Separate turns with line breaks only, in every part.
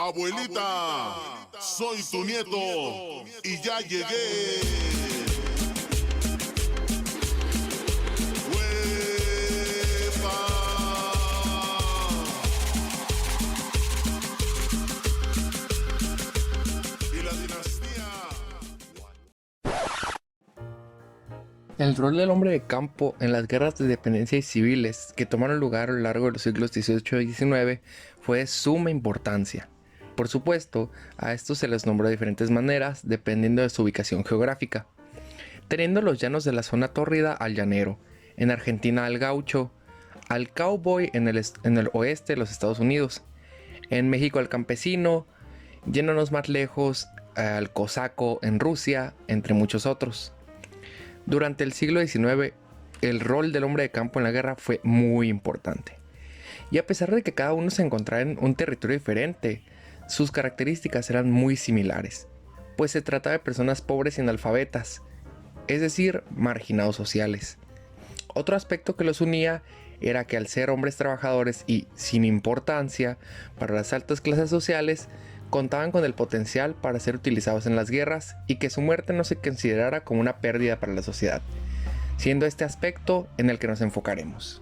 Abuelita, soy tu nieto y ya llegué. ¡Huepa! Y la dinastía.
El rol del hombre de campo en las guerras de independencia y civiles que tomaron lugar a lo largo de los siglos XVIII y XIX fue de suma importancia. Por supuesto, a estos se les nombró de diferentes maneras dependiendo de su ubicación geográfica, teniendo los llanos de la zona tórrida al llanero, en Argentina al gaucho, al cowboy en el oeste de los Estados Unidos, en México al campesino, yéndonos más lejos al cosaco en Rusia, entre muchos otros. Durante el siglo XIX, el rol del hombre de campo en la guerra fue muy importante. Y a pesar de que cada uno se encontraba en un territorio diferente, sus características eran muy similares, pues se trataba de personas pobres y analfabetas, es decir, marginados sociales. Otro aspecto que los unía era que al ser hombres trabajadores y sin importancia para las altas clases sociales, contaban con el potencial para ser utilizados en las guerras y que su muerte no se considerara como una pérdida para la sociedad, siendo este aspecto en el que nos enfocaremos.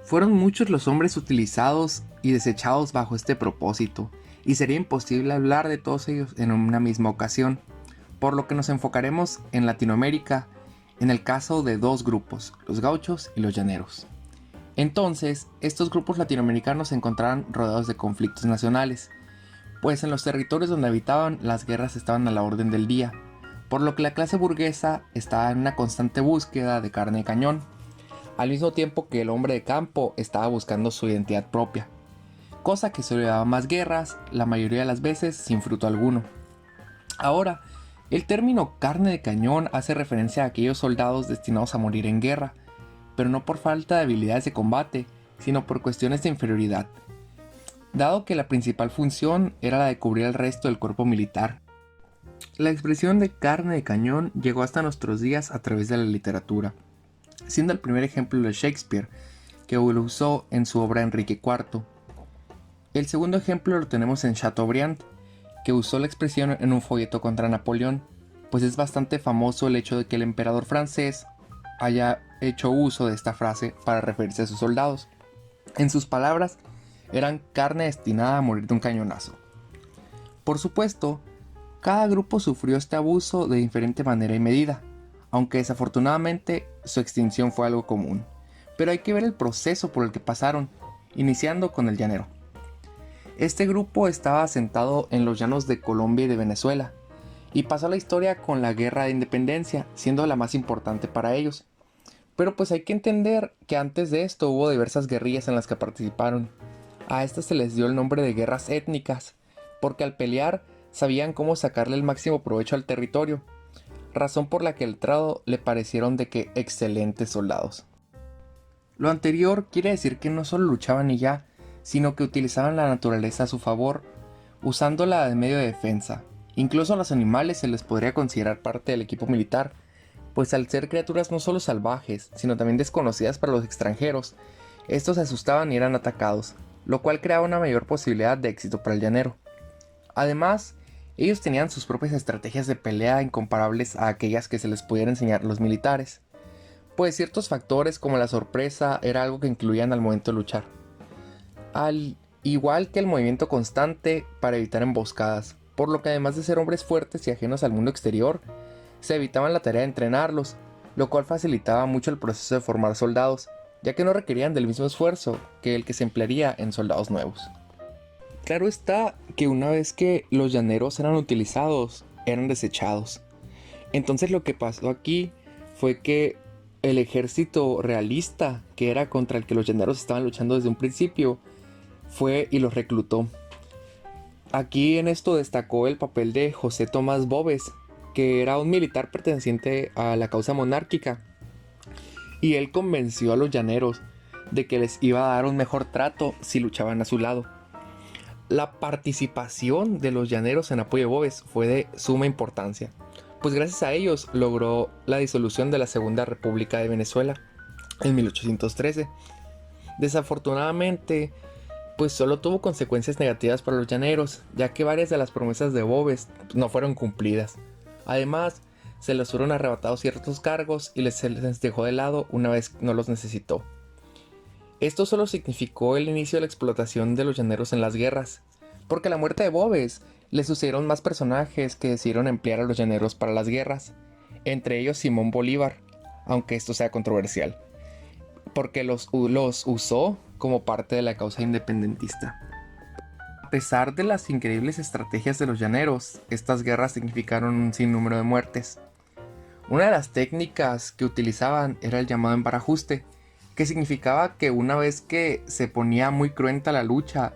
Fueron muchos los hombres utilizados y desechados bajo este propósito, y sería imposible hablar de todos ellos en una misma ocasión, por lo que nos enfocaremos en Latinoamérica, en el caso de dos grupos, los gauchos y los llaneros. Entonces, estos grupos latinoamericanos se encontraban rodeados de conflictos nacionales, pues en los territorios donde habitaban las guerras estaban a la orden del día, por lo que la clase burguesa estaba en una constante búsqueda de carne de cañón, al mismo tiempo que el hombre de campo estaba buscando su identidad propia, cosa que solo llevaba más guerras, la mayoría de las veces sin fruto alguno. Ahora, el término carne de cañón hace referencia a aquellos soldados destinados a morir en guerra, pero no por falta de habilidades de combate, sino por cuestiones de inferioridad, dado que la principal función era la de cubrir el resto del cuerpo militar. La expresión de carne de cañón llegó hasta nuestros días a través de la literatura, siendo el primer ejemplo de Shakespeare, que lo usó en su obra Enrique IV. El segundo ejemplo lo tenemos en Chateaubriand, que usó la expresión en un folleto contra Napoleón, pues es bastante famoso el hecho de que el emperador francés haya hecho uso de esta frase para referirse a sus soldados. En sus palabras, eran carne destinada a morir de un cañonazo. Por supuesto, cada grupo sufrió este abuso de diferente manera y medida, aunque desafortunadamente su extinción fue algo común. Pero hay que ver el proceso por el que pasaron, iniciando con el llanero. Este grupo estaba asentado en los llanos de Colombia y de Venezuela, y pasó a la historia con la Guerra de Independencia, siendo la más importante para ellos. Pero pues hay que entender que antes de esto hubo diversas guerrillas en las que participaron. A estas se les dio el nombre de guerras étnicas, porque al pelear sabían cómo sacarle el máximo provecho al territorio, razón por la que al trado le parecieron de que excelentes soldados. Lo anterior quiere decir que no solo luchaban y ya, sino que utilizaban la naturaleza a su favor, usándola de medio de defensa. Incluso a los animales se les podría considerar parte del equipo militar, pues al ser criaturas no solo salvajes, sino también desconocidas para los extranjeros, estos se asustaban y eran atacados, lo cual creaba una mayor posibilidad de éxito para el llanero. Además, ellos tenían sus propias estrategias de pelea incomparables a aquellas que se les pudiera enseñar a los militares, pues ciertos factores como la sorpresa era algo que incluían al momento de luchar, al igual que el movimiento constante para evitar emboscadas, por lo que además de ser hombres fuertes y ajenos al mundo exterior, se evitaban la tarea de entrenarlos, lo cual facilitaba mucho el proceso de formar soldados, ya que no requerían del mismo esfuerzo que el que se emplearía en soldados nuevos. Claro está que una vez que los llaneros eran utilizados, eran desechados. Entonces lo que pasó aquí fue que el ejército realista, que era contra el que los llaneros estaban luchando desde un principio, fue y los reclutó. Aquí en esto destacó el papel de José Tomás Boves, que era un militar perteneciente a la causa monárquica, y él convenció a los llaneros de que les iba a dar un mejor trato si luchaban a su lado. La participación de los llaneros en apoyo de Boves fue de suma importancia, pues gracias a ellos logró la disolución de la Segunda República de Venezuela en 1813. Desafortunadamente, pues solo tuvo consecuencias negativas para los llaneros, ya que varias de las promesas de Boves no fueron cumplidas. Además, se les fueron arrebatados ciertos cargos y se les dejó de lado una vez no los necesitó. Esto solo significó el inicio de la explotación de los llaneros en las guerras, porque a la muerte de Boves le sucedieron más personajes que decidieron emplear a los llaneros para las guerras, entre ellos Simón Bolívar, aunque esto sea controversial, porque los usó como parte de la causa independentista. A pesar de las increíbles estrategias de los llaneros, estas guerras significaron un sinnúmero de muertes. Una de las técnicas que utilizaban era el llamado embarajuste, que significaba que una vez que se ponía muy cruenta la lucha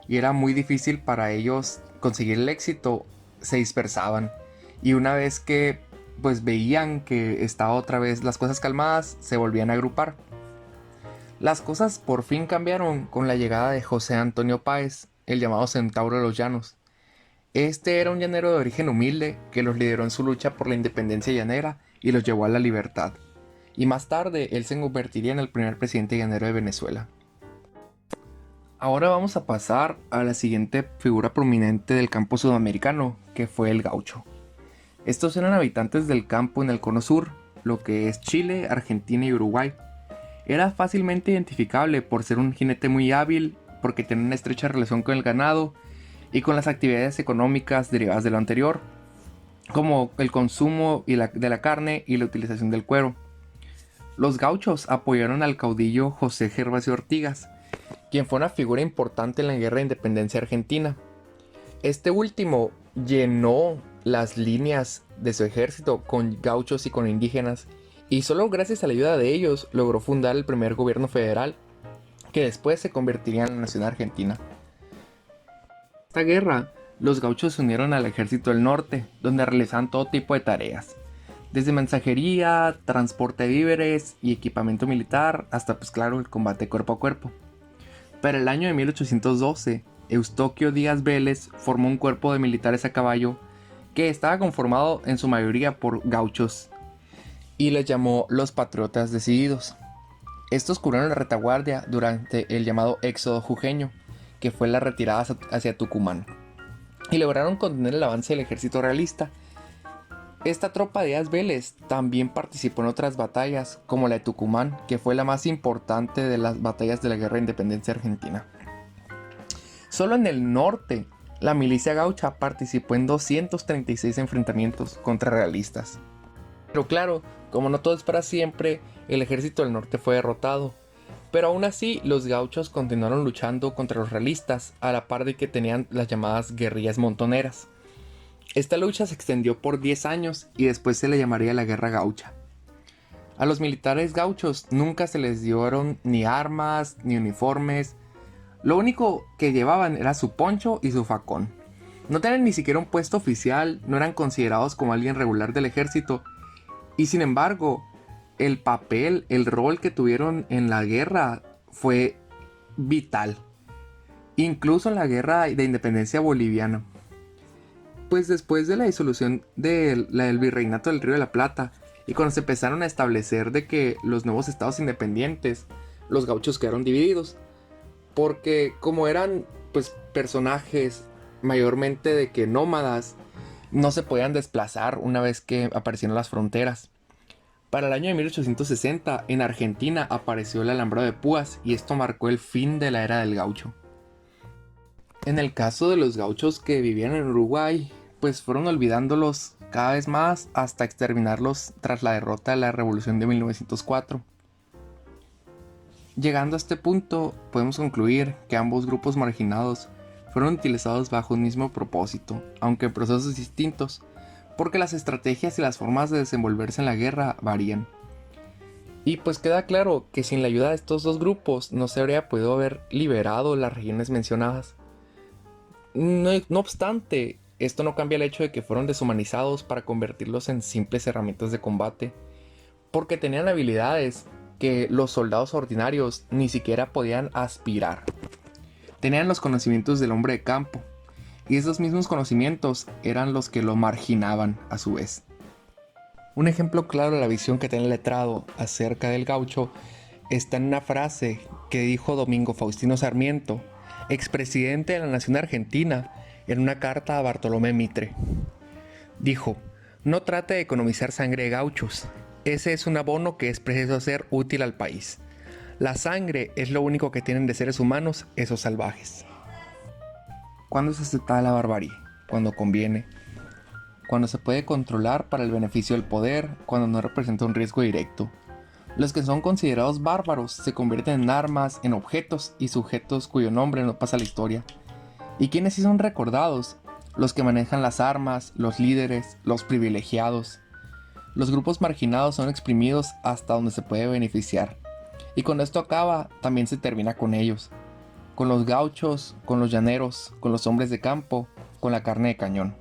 y era muy difícil para ellos conseguir el éxito, se dispersaban. Y una vez que pues veían que estaba otra vez las cosas calmadas, se volvían a agrupar. Las cosas por fin cambiaron con la llegada de José Antonio Páez, el llamado Centauro de los Llanos. Este era un llanero de origen humilde que los lideró en su lucha por la independencia llanera y los llevó a la libertad. Y más tarde él se convertiría en el primer presidente llanero de Venezuela. Ahora vamos a pasar a la siguiente figura prominente del campo sudamericano, que fue el gaucho. Estos eran habitantes del campo en el cono sur, lo que es Chile, Argentina y Uruguay. Era fácilmente identificable por ser un jinete muy hábil, porque tenía una estrecha relación con el ganado y con las actividades económicas derivadas de lo anterior, como el consumo de la carne y la utilización del cuero. Los gauchos apoyaron al caudillo José Gervasio Ortigas, quien fue una figura importante en la Guerra de Independencia Argentina. Este último llenó las líneas de su ejército con gauchos y con indígenas, y solo gracias a la ayuda de ellos logró fundar el primer gobierno federal, que después se convertiría en la nación argentina. En esta guerra, los gauchos se unieron al ejército del norte, donde realizaban todo tipo de tareas, desde mensajería, transporte de víveres y equipamiento militar, hasta pues claro el combate cuerpo a cuerpo. Para el año de 1812, Eustoquio Díaz Vélez formó un cuerpo de militares a caballo que estaba conformado en su mayoría por gauchos y les llamó los Patriotas Decididos. Estos cubrieron la retaguardia durante el llamado Éxodo Jujeño, que fue la retirada hacia Tucumán, y lograron contener el avance del ejército realista. Esta tropa de Díaz Vélez también participó en otras batallas, como la de Tucumán, que fue la más importante de las batallas de la Guerra de Independencia Argentina. Solo en el norte, la milicia gaucha participó en 236 enfrentamientos contra realistas. Pero claro, como no todo es para siempre, el ejército del norte fue derrotado. Pero aún así, los gauchos continuaron luchando contra los realistas, a la par de que tenían las llamadas guerrillas montoneras. Esta lucha se extendió por 10 años y después se le llamaría la Guerra Gaucha. A los militares gauchos nunca se les dieron ni armas ni uniformes. Lo único que llevaban era su poncho y su facón. No tenían ni siquiera un puesto oficial, no eran considerados como alguien regular del ejército. Y sin embargo, el papel, el rol que tuvieron en la guerra fue vital. Incluso en la guerra de independencia boliviana. Pues después de la disolución del virreinato del Río de la Plata y cuando se empezaron a establecer de que los nuevos estados independientes, los gauchos quedaron divididos, porque como eran pues personajes mayormente de que nómadas, no se podían desplazar una vez que aparecieron las fronteras. Para el año de 1860 en Argentina apareció el alambrado de púas y esto marcó el fin de la era del gaucho. En el caso de los gauchos que vivían en Uruguay, pues fueron olvidándolos cada vez más hasta exterminarlos tras la derrota de la Revolución de 1904. Llegando a este punto, podemos concluir que ambos grupos marginados fueron utilizados bajo un mismo propósito, aunque en procesos distintos, porque las estrategias y las formas de desenvolverse en la guerra varían. Y pues queda claro que sin la ayuda de estos dos grupos no se habría podido haber liberado las regiones mencionadas. No obstante, esto no cambia el hecho de que fueron deshumanizados para convertirlos en simples herramientas de combate, porque tenían habilidades que los soldados ordinarios ni siquiera podían aspirar. Tenían los conocimientos del hombre de campo, y esos mismos conocimientos eran los que lo marginaban a su vez. Un ejemplo claro de la visión que tenía el letrado acerca del gaucho está en una frase que dijo Domingo Faustino Sarmiento expresidente de la nación argentina, en una carta a Bartolomé Mitre. Dijo: no trate de economizar sangre de gauchos, ese es un abono que es preciso hacer útil al país. La sangre es lo único que tienen de seres humanos esos salvajes. ¿Cuándo es aceptada la barbarie? Cuando conviene. Cuando se puede controlar para el beneficio del poder, cuando no representa un riesgo directo. Los que son considerados bárbaros se convierten en armas, en objetos y sujetos cuyo nombre no pasa a la historia. ¿Y quiénes sí son recordados? Los que manejan las armas, los líderes, los privilegiados. Los grupos marginados son exprimidos hasta donde se puede beneficiar. Y cuando esto acaba, también se termina con ellos. Con los gauchos, con los llaneros, con los hombres de campo, con la carne de cañón.